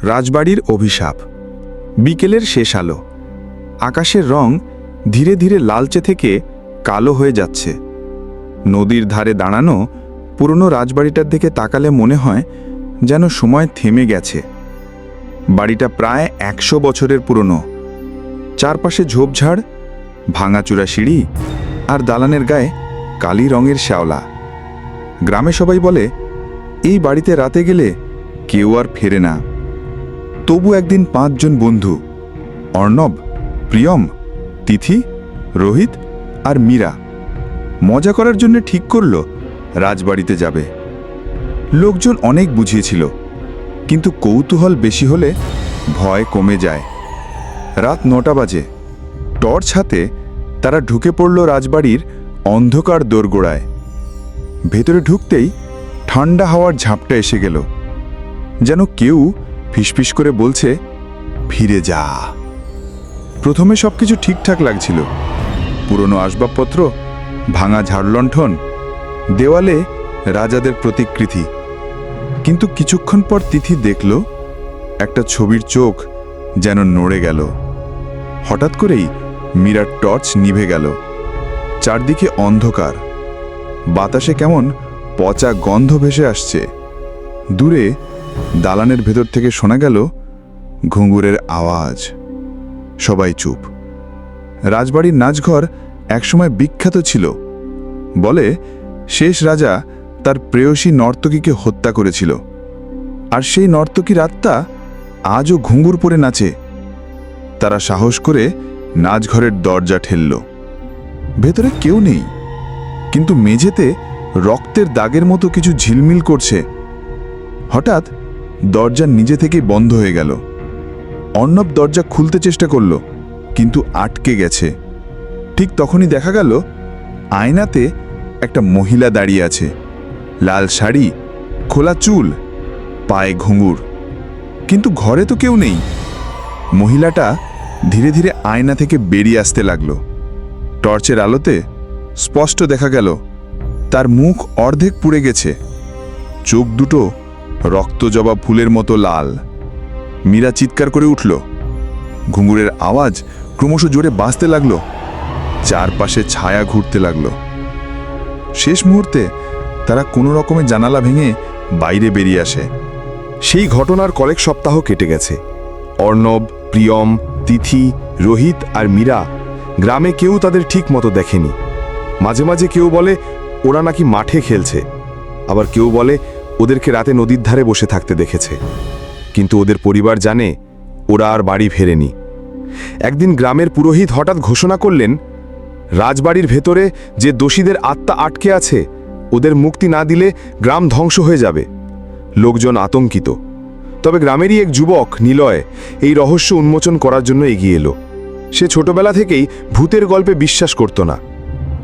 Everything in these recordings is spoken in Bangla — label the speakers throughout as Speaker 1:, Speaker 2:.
Speaker 1: রাজবাড়ির অভিশাপ। বিকেলের শেষ আলো, আকাশের রং ধীরে ধীরে লালচে থেকে কালো হয়ে যাচ্ছে। নদীর ধারে দাঁড়ানো পুরনো রাজবাড়িটার দিকে তাকালে মনে হয় যেন সময় থেমে গেছে। বাড়িটা প্রায় 100 বছরের পুরনো। চারপাশে ঝোপঝাড়, ভাঙাচুরা সিঁড়ি আর দালানের গায়ে কালি রঙের শ্যাওলা। গ্রামে সবাই বলে এই বাড়িতে রাতে গেলে কেউ আর ফেরে না। তবু একদিন 5 জন বন্ধু, অর্ণব, প্রিয়ম, তিথি, রোহিত আর মীরা মজা করার জন্য ঠিক করল রাজবাড়িতে যাবে। লোকজন অনেক বুঝিয়েছিল, কিন্তু কৌতূহল বেশি হলে ভয় কমে যায়। রাত 9টা বাজে। টর্চ হাতে তারা ঢুকে পড়ল রাজবাড়ির অন্ধকার দোরগোড়ায়। ভেতরে ঢুকতেই ঠান্ডা হাওয়ার ঝাপটা এসে গেল, যেন কেউ ফিসফিস করে বলছে ফিরে যা। প্রথমে সবকিছু ঠিকঠাক লাগছিল। পুরনো আসবাবপত্র, ভাঙা ঝাড়লণ্ঠন, দেওয়ালে রাজাদের প্রতিকৃতি। কিন্তু কিছুক্ষণ পর তিথি দেখল একটা ছবির চোখ যেন নড়ে গেল। হঠাৎ করেই মীরার টর্চ নিভে গেল। চারদিকে অন্ধকার, বাতাসে কেমন পচা গন্ধ ভেসে আসছে। দূরে দালানের ভেতর থেকে শোনা গেল ঘুঙুরের আওয়াজ। সবাই চুপ। রাজবাড়ির নাচঘর একসময় বিখ্যাত ছিল। বলে শেষ রাজা তার প্রেয়সী নর্তকীকে হত্যা করেছিল, আর সেই নর্তকীর আত্মা আজও ঘুঙুর পরে নাচে। তারা সাহস করে নাচঘরের দরজা ঠেলল। ভেতরে কেউ নেই, কিন্তু মেঝেতে রক্তের দাগের মতো কিছু ঝিলমিল করছে। হঠাৎ দরজা নিজে থেকেই বন্ধ হয়ে গেল। অর্ণব দরজা খুলতে চেষ্টা করল, কিন্তু আটকে গেছে। ঠিক তখনই দেখা গেল আয়নাতে একটা মহিলা দাঁড়িয়ে আছে। লাল শাড়ি, খোলা চুল, পায়ে ঘুঙুর, কিন্তু ঘরে তো কেউ নেই। মহিলাটা ধীরে ধীরে আয়না থেকে বেরিয়ে আসতে লাগলো। টর্চের আলোতে স্পষ্ট দেখা গেল তার মুখ অর্ধেক পুড়ে গেছে, চোখ দুটো রক্তজবা ফুলের মতো লাল। মীরা চিৎকার করে উঠল। ঘুঙুরের আওয়াজ ক্রমশ জোরে বাজতে লাগলো। চারপাশে ছায়া ঘুরতে লাগলো। শেষ মুহূর্তে তারা কোনো রকমে জানালা ভেঙে বাইরে বেরিয়ে আসে।
Speaker 2: সেই ঘটনার কয়েক সপ্তাহ কেটে গেছে। অর্ণব, প্রিয়ম, তিথি, রোহিত আর মীরা গ্রামে কেউ তাদের ঠিক মতো দেখেনি। মাঝে মাঝে কেউ বলে ওরা নাকি মাঠে খেলছে, আবার কেউ বলে ওদেরকে রাতে নদীর ধারে বসে থাকতে দেখেছে। কিন্তু ওদের পরিবার জানে ওরা আর বাড়ি ফেরেনি। একদিন গ্রামের পুরোহিত হঠাৎ ঘোষণা করলেন, রাজবাড়ির ভেতরে যে দোষীদের আত্মা আটকে আছে, ওদের মুক্তি না দিলে গ্রাম ধ্বংস হয়ে যাবে। লোকজন আতঙ্কিত। তবে গ্রামেরই এক যুবক নিলয় এই রহস্য উন্মোচন করার জন্য এগিয়ে এলো। সে ছোটবেলা থেকেই ভূতের গল্পে বিশ্বাস করত না,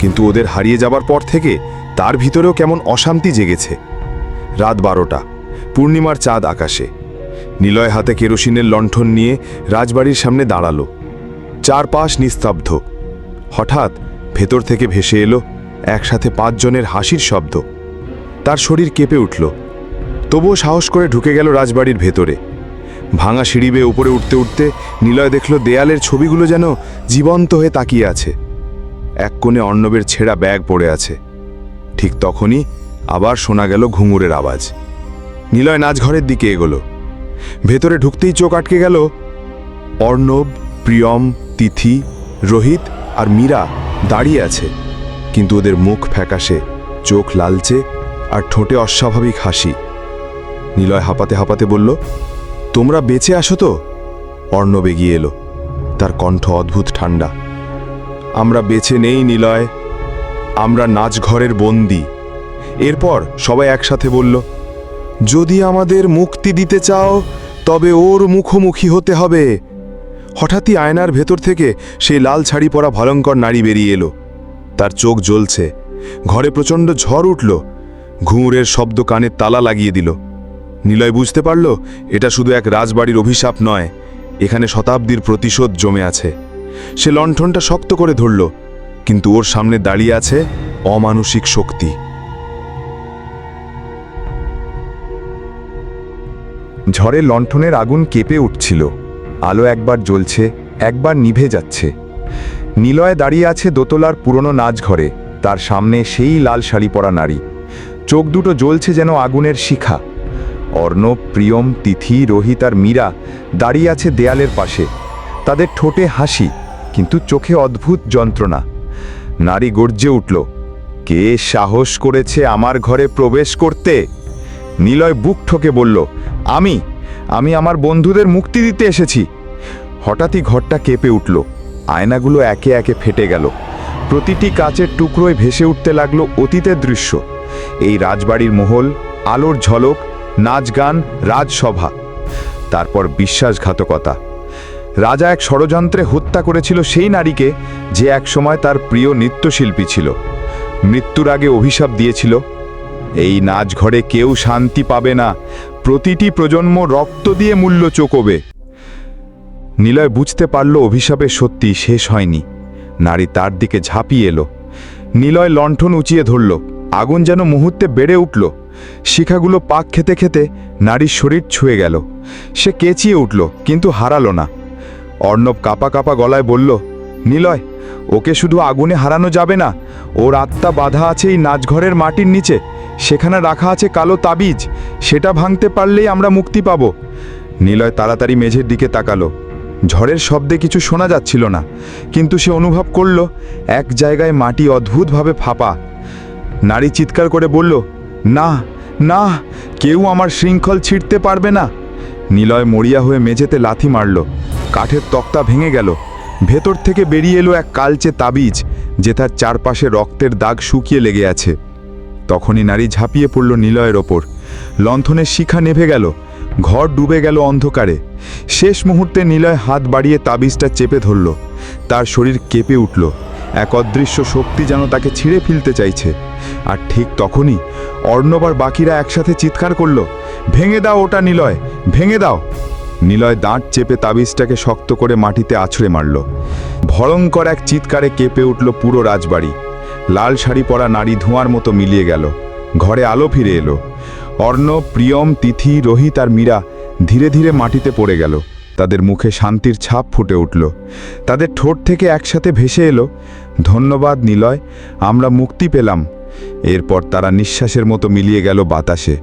Speaker 2: কিন্তু ওদের হারিয়ে যাবার পর থেকে তার ভিতরেও কেমন অশান্তি জেগেছে। রাত 12টা, পূর্ণিমার চাঁদ আকাশে। নিলয় হাতে কেরোসিনের লণ্ঠন নিয়ে রাজবাড়ির সামনে দাঁড়ালো। চারপাশ নিস্তব্ধ। হঠাৎ ভেতর থেকে ভেসে এলো একসাথে 5 জনের হাসির শব্দ। তার শরীর কেঁপে উঠল, তবুও সাহস করে ঢুকে গেল রাজবাড়ির ভেতরে। ভাঙা সিঁড়ি বেয়ে উপরে উঠতে উঠতে নিলয় দেখল দেয়ালের ছবিগুলো যেন জীবন্ত হয়ে তাকিয়ে আছে। এক কোণে অর্ণবের ছেঁড়া ব্যাগ পড়ে আছে। ঠিক তখনই আবার শোনা গেল ঘুঙুরের আওয়াজ। নিলয় নাচঘরের দিকে এগোলো। ভেতরে ঢুকতেই চোখ আটকে গেল। অর্ণব, প্রিয়ম, তিথি, রোহিত আর মীরা দাঁড়িয়ে আছে, কিন্তু ওদের মুখ ফ্যাকাশে, চোখ লালচে আর ঠোঁটে অস্বাভাবিক হাসি। নিলয় হাঁপাতে হাঁপাতে বলল, তোমরা বেঁচে আসো তো? অর্ণব এগিয়ে এলো, তার কণ্ঠ অদ্ভুত ঠান্ডা। আমরা বেঁচে নেই নিলয়, আমরা নাচঘরের বন্দী। এরপর সবাই একসাথে বলল, যদি আমাদের মুক্তি দিতে চাও তবে ওর মুখোমুখি হতে হবে। হঠাৎই আয়নার ভেতর থেকে সেই লাল শাড়ি পরা ভয়ঙ্কর নারী বেরিয়ে এলো। তার চোখ জ্বলছে। ঘরে প্রচণ্ড ঝড় উঠল। ঘুঙুরের শব্দ কানে তালা লাগিয়ে দিল। নিলয় বুঝতে পারল এটা শুধু এক রাজবাড়ির অভিশাপ নয়, এখানে শতাব্দীর প্রতিশোধ জমে আছে। সে লণ্ঠনটা শক্ত করে ধরল, কিন্তু ওর সামনে দাঁড়িয়ে আছে অমানুষিক শক্তি। ঝড়ে লণ্ঠনের আগুন কেঁপে উঠছিল। আলো একবার জ্বলছে, একবার নিভে যাচ্ছে। নিলয় দাঁড়িয়ে আছে দোতলার পুরনো নাচঘরে, তার সামনে সেই লাল শাড়ি পরা নারী। চোখ দুটো জ্বলছে যেন আগুনের শিখা। অর্ণব, প্রিয়ম, তিথি, রোহিত আর মীরা দাঁড়িয়ে আছে দেয়ালের পাশে। তাদের ঠোঁটে হাসি, কিন্তু চোখে অদ্ভুত যন্ত্রণা। নারী গর্জে উঠল, কে সাহস করেছে আমার ঘরে প্রবেশ করতে? নিলয় বুক ঠকে বলল, আমি আমার বন্ধুদের মুক্তি দিতে এসেছি। হঠাৎই ঘরটা কেঁপে উঠল, আয়নাগুলো একে একে ফেটে গেল। প্রতিটি কাচের টুকরোয় ভেসে উঠতে লাগলো অতীতের দৃশ্য। এই রাজবাড়ির মহল, আলোর ঝলক, নাচ গান, রাজসভা। তারপর বিশ্বাসঘাতকতা। রাজা এক ষড়যন্ত্রে হত্যা করেছিল সেই নারীকে যে একসময় তার প্রিয় নৃত্যশিল্পী ছিল। মৃত্যুর আগে অভিশাপ দিয়েছিল, এই নাচঘরে কেউ শান্তি পাবে না, প্রতিটি প্রজন্ম রক্ত দিয়ে মূল্য চোকাবে। নিলয় বুঝতে পারল অভিশাপের সত্যি শেষ হয়নি। নারী তার দিকে ঝাঁপিয়ে এলো। নিলয় লণ্ঠন উঁচিয়ে ধরল, আগুন যেন মুহূর্তে বেড়ে উঠল। শিখাগুলো পাক খেতে খেতে নারীর শরীর ছুঁয়ে গেল। সে কেঁচিয়ে উঠল, কিন্তু হারালো না। অর্ণব কাঁপা কাঁপা গলায় বলল, নিলয়, ওকে শুধু আগুনে হারানো যাবে না, ওর আত্মা বাধা আছে এই নাচঘরের মাটির নিচে। সেখানে রাখা আছে কালো তাবিজ, সেটা ভাঙতে পারলেই আমরা মুক্তি পাব। নিলয় তাড়াতাড়ি মেঝের দিকে তাকালো। ঝড়ের শব্দে কিছু শোনা যাচ্ছিল না, কিন্তু সে অনুভব করল এক জায়গায় মাটি অদ্ভুতভাবে ফাঁপা। নারী চিৎকার করে বলল, না না, কেউ আমার শৃঙ্খল ছিঁড়তে পারবে না। নিলয় মরিয়া হয়ে মেঝেতে লাথি মারল। কাঠের তক্তা ভেঙে গেল। ভেতর থেকে বেরিয়ে এলো এক কালচে তাবিজ, যে তার চারপাশে রক্তের দাগ শুকিয়ে লেগে আছে। তখনই নারী ঝাঁপিয়ে পড়ল নিলয়ের ওপর। লণ্ঠনের শিখা নেভে গেল, ঘর ডুবে গেল অন্ধকারে। শেষ মুহূর্তে নিলয় হাত বাড়িয়ে তাবিজটা চেপে ধরল। তার শরীর কেঁপে উঠল, এক অদৃশ্য শক্তি যেন তাকে ছিঁড়ে ফেলতে চাইছে। আর ঠিক তখনই অর্ণব আর বাকিরা একসাথে চিৎকার করল, ভেঙে দাও ওটা নিলয়, ভেঙে দাও। নিলয় দাঁত চেপে তাবিজটাকে শক্ত করে মাটিতে আছড়ে মারল। ভয়ঙ্কর এক চিৎকারে কেঁপে উঠল পুরো রাজবাড়ি। লাল শাড়ি পরা নারী ধোঁয়ার মতো মিলিয়ে গেল। ঘরে আলো ফিরে এলো। অর্ণব, প্রিয়ম, তিথি, রোহিত আর মীরা ধীরে ধীরে মাটিতে পড়ে গেল। তাদের মুখে শান্তির ছাপ ফুটে উঠল। তাদের ঠোঁট থেকে একসাথে ভেসে এলো, ধন্যবাদ নিলয়, আমরা মুক্তি পেলাম। এরপর তারা নিঃশ্বাসের মতো মিলিয়ে গেল বাতাসে।